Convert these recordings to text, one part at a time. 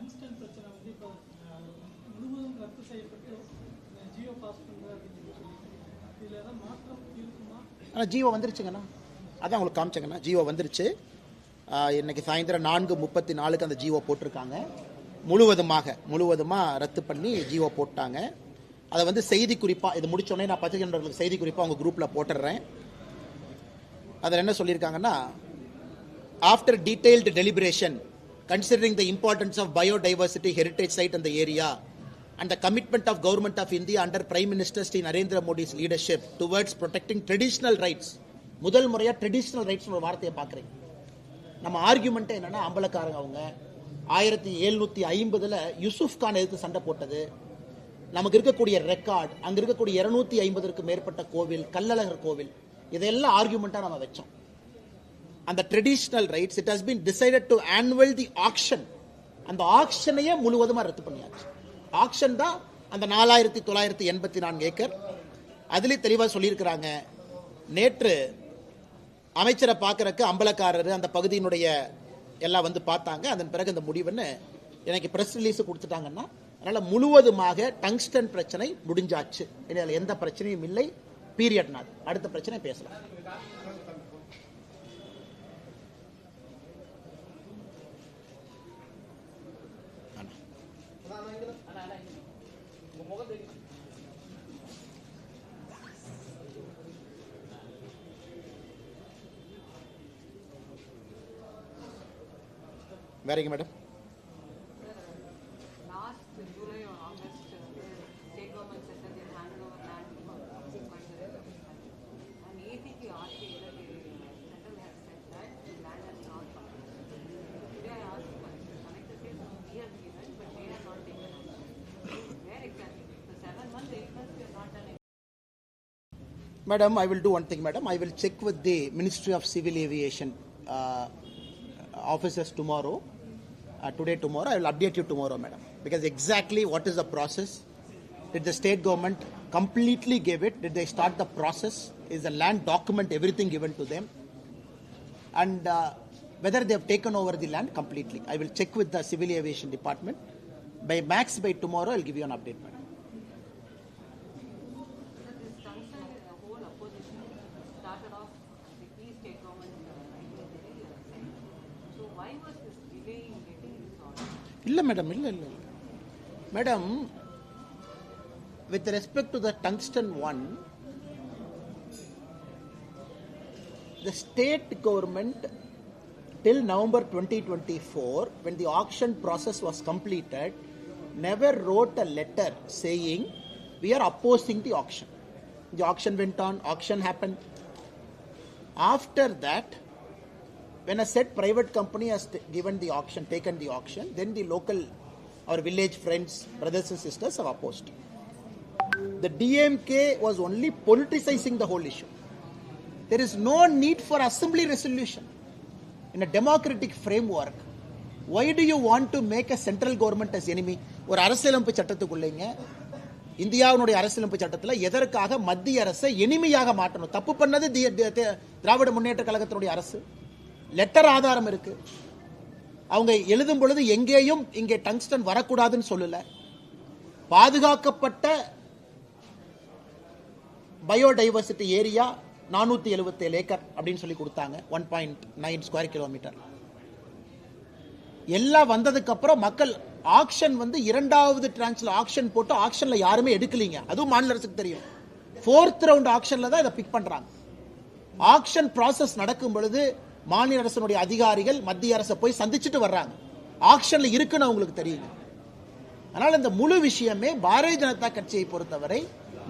Tungsten பிரச்சனை வந்து இப்போ முழுவதும் ரத்து செய்யப்பட்டு ஜியோ பாஸ் பண்ணுறது அப்படின்னு சொல்லி இதில் ஏதாவது மாற்றம் இருக்குமா? ஆனால் ஜியோ வந்துருச்சுங்கண்ணா, அதான் உங்களுக்கு காமிச்சேங்கண்ணா, ஜியோ வந்துருச்சு. இன்னைக்கு சாயந்தரம் 4:34 அந்த ஜியோ போட்டிருக்காங்க. முழுவதுமாக ரத்து பண்ணி ஜியோ போட்டாங்க. அதை வந்து செய்தி குறிப்பாக இது முடிச்சோடனே நான் பத்திரிகையாளர்களுக்கு செய்தி குறிப்பாக அவங்க குரூப்பில் போட்டுடுறேன். அதில் என்ன சொல்லியிருக்காங்கன்னா, after detailed deliberation considering the importance of biodiversity heritage site in the area and the commitment of government of India under Prime Minister Sri Narendra Modi's leadership towards protecting traditional rights. முதல் முறையா traditional rights ஒரு வார்த்தையை பார்க்குறேன். நம்ம argument என்னன்னா, அம்பலக்காரங்க அவங்க 1750 யூசுப் கான் எதிர்த்து சண்டை போட்டது, நமக்கு இருக்கக்கூடிய ரெக்கார்ட், அங்க இருக்கக்கூடிய 250க்கு மேற்பட்ட கோவில், கல்லழகர் கோவில், இதெல்லாம் ஆர்கியூமெண்டா நம்ம வச்சோம். அந்த traditional rights it has been decided to annul the action. அந்த ஆக்ஷனையே முழுவதுமா ரத்து பண்ணியாச்சு. ஆக்ஷன் தான் அந்த 4984 ஏக்கர். அதுலேயே தெளிவாக சொல்லியிருக்கிறாங்க. நேற்று அமைச்சரை பார்க்கறக்கு அம்பலக்காரர் அந்த பகுதியினுடைய எல்லாம் வந்து பார்த்தாங்க. அதன் பிறகு இந்த முடிவுன்னு எனக்கு பிரஸ் ரிலீஸ் கொடுத்துட்டாங்கன்னா, அதனால முழுவதுமாக டங்ஸ்டன் பிரச்சனை முடிஞ்சாச்சு. இதில் எந்த பிரச்சனையும் இல்லை. பீரியட். நாள் அடுத்த பிரச்சனை பேசலாம். வேறங்க madam. Madam, I will do one thing, madam. I will check with the Ministry of Civil Aviation officers tomorrow. Tomorrow. I will update you tomorrow, madam. Because exactly what is the process? Did the state government completely give it? Did they start the process? Is the land document, everything given to them? And whether they have taken over the land completely. I will check with the Civil Aviation Department. By tomorrow, I will give you an update, madam. இல்ல madam, இல்ல madam, with respect to the tungsten one, the state government till November 2024, when the auction process was completed, never wrote a letter saying we are opposing the auction. The auction went on, auction happened. After that, when a said private company has taken the auction, then the local, our village friends, brothers and sisters have opposed. The DMK was only politicizing the whole issue. There is no need for assembly resolution. In a democratic framework, why do you want to make a central government as enemy? ஒரு அரசியலமைப்பு சட்டத்துக்குள்ளேங்க, இந்தியாவுடைய அரசியலமைப்பு சட்டத்தில் எதற்காக மத்திய அரசை எனிமையாக மாற்றணும்? தப்பு பண்ணது திராவிட முன்னேற்ற கழகத்தினுடைய அரசு. லெட்டர் ஆதாரம் இருக்கு. அவங்க எழுதும் பொழுது எங்கேயும் இங்கே டங்ஸ்டன் வரக்கூடாதுன்னு சொல்லல. பாதுகாக்கப்பட்ட பயோடைவர்சிட்டி ஏரியா 477 ஏக்கர் அப்படின்னு சொல்லி கொடுத்தாங்க. 1.9 ஸ்கொயர் கிலோமீட்டர். எல்லாம் வந்ததுக்கு அப்புறம் மக்கள் ஆக்ஷன் வந்து இரண்டாவது டிரான்ஸ்ல ஆக்ஷன் போட்டு ஆக்ஷன்ல யாருமே எடுக்கலீங்க. அதுவும் மாநில அரசுக்கு தெரியும். 4th ரவுண்ட் ஆக்ஷன்ல தான் இதை பிக் பண்றாங்க. ஆக்ஷன் ப்ராசஸ் நடக்கும் பொழுது மாநில அரசுடைய அதிகாரிகள் மத்திய அரசை போய் சந்திச்சுட்டு வர்றாங்க. ஆக்ஷன்ல இருக்குன்னு அவங்களுக்கு தெரியும். அதனால இந்த முழு விஷயமே பாரதிய ஜனதா கட்சியை பொறுத்தவரை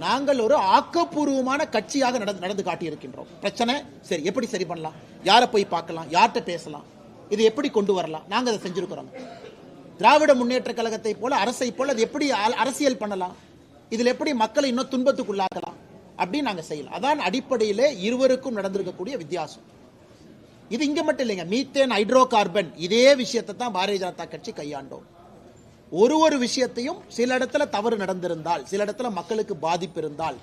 நாங்கள் ஒரு ஆக்கப்பூர்வமான கட்சியாக நடந்து காட்டியிருக்கின்றோம். பிரச்சனை சரி, எப்படி சரி பண்ணலாம், யாரை போய் பார்க்கலாம், யார்கிட்ட பேசலாம், இது எப்படி கொண்டு வரலாம், நாங்கள் அதை செஞ்சிருக்கிறோம். திராவிட முன்னேற்ற கழகத்தை போல அரசை போல அது எப்படி அரசியல் பண்ணலாம், இதில் எப்படி மக்களை இன்னும் துன்பத்துக்குள்ளாக்கலாம் அப்படின்னு நாங்கள் செய்யலாம். அதான் அடிப்படையிலே இருவருக்கும் நடந்திருக்கக்கூடிய வித்தியாசம். இது இங்க மட்டும் இல்லைங்க, மீத்தேன், ஹைட்ரோ கார்பன், இதே விஷயத்தை தான் பாரதிய ஜனதா கட்சி கையாண்டோம். ஒரு விஷயத்தையும் சில இடத்துல தவறு நடந்திருந்தால், சில இடத்துல மக்களுக்கு பாதிப்பு இருந்தால்,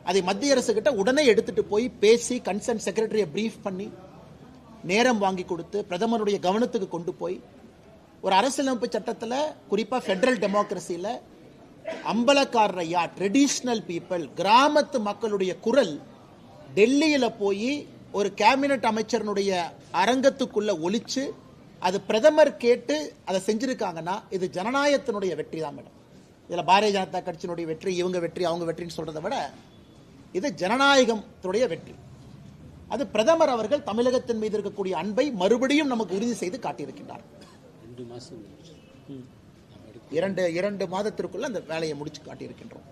அதை மத்திய அரசு கிட்ட உடனே எடுத்துட்டு போய் பேசி கன்சர்ன் செக்ரட்டரியை பிரீஃப் பண்ணி நேரம் வாங்கி கொடுத்து பிரதமருடைய கவனத்துக்கு கொண்டு போய் ஒரு அரசியலமைப்பு சட்டத்தில் குறிப்பா ஃபெடரல் டெமோக்ரஸியில் அம்பலக்காரர் ஐயா, ட்ரெடிஷ்னல் பீப்புள், கிராமத்து மக்களுடைய குரல் டெல்லியில போய் ஒரு கேபினட் அமைச்சரனுடைய அரங்கத்துக்குள்ள ஒலிச்சு அது பிரதமர் கேட்டு அதை செஞ்சிருக்காங்கன்னா இது ஜனநாயகத்தினுடைய வெற்றி தான் மேடம். இதுல பாரதிய ஜனதா கட்சியினுடைய வெற்றி, இவங்க வெற்றி, அவங்க வெற்றின்னு சொல்றதை விட இது ஜனநாயகத்தினுடைய வெற்றி. அது பிரதமர் அவர்கள் தமிழகத்தின் மீது இருக்கக்கூடிய அன்பை மறுபடியும் நமக்கு உறுதி செய்து காட்டியிருக்கின்றார். 2 மாதத்திற்குள்ள அந்த வேலையை முடிச்சு காட்டியிருக்கின்றோம்.